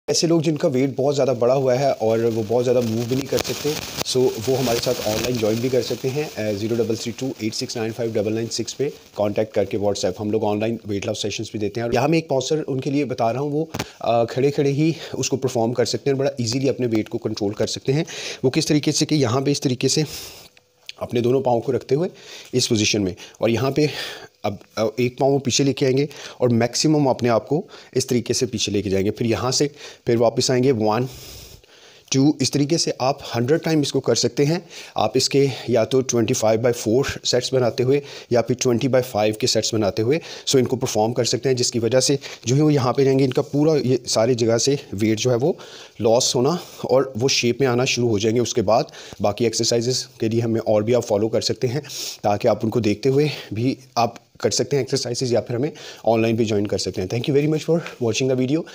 ऐसे लोग जिनका वेट बहुत ज़्यादा बढ़ा हुआ है और वो बहुत ज़्यादा मूव भी नहीं कर सकते, सो वो हमारे साथ ऑनलाइन ज्वाइन भी कर सकते हैं 0332869599 पे कांटेक्ट करके व्हाट्सएप। हम लोग ऑनलाइन वेट लॉस सेशंस भी देते हैं और यहाँ मैं एक पॉस्चर उनके लिए बता रहा हूँ, वो खड़े खड़े ही उसको परफॉर्म कर सकते हैं, बड़ा ईजीली अपने वेट को कंट्रोल कर सकते हैं। वो किस तरीके से कि यहाँ पे इस तरीके से अपने दोनों पाँव को रखते हुए इस पोजीशन में, और यहाँ पे अब एक पाँव वो पीछे लेके आएंगे और मैक्सिमम अपने आप को इस तरीके से पीछे लेके जाएंगे। फिर यहाँ से फिर वापस आएंगे 1 2, इस तरीके से आप 100 टाइम इसको कर सकते हैं। आप इसके या तो 25/4 सेट्स बनाते हुए या फिर 20/5 के सेट्स बनाते हुए सो इनको परफॉर्म कर सकते हैं, जिसकी वजह से जो है वो यहाँ पे रहेंगे, इनका पूरा ये सारी जगह से वेट जो है वो लॉस होना और वो शेप में आना शुरू हो जाएंगे। उसके बाद बाकी एक्सरसाइजेस के लिए हमें और भी आप फॉलो कर सकते हैं, ताकि आप उनको देखते हुए भी आप कर सकते हैं एक्सरसाइजेज, या फिर हमें ऑनलाइन भी ज्वाइन कर सकते हैं। Thank you very much for watching the video.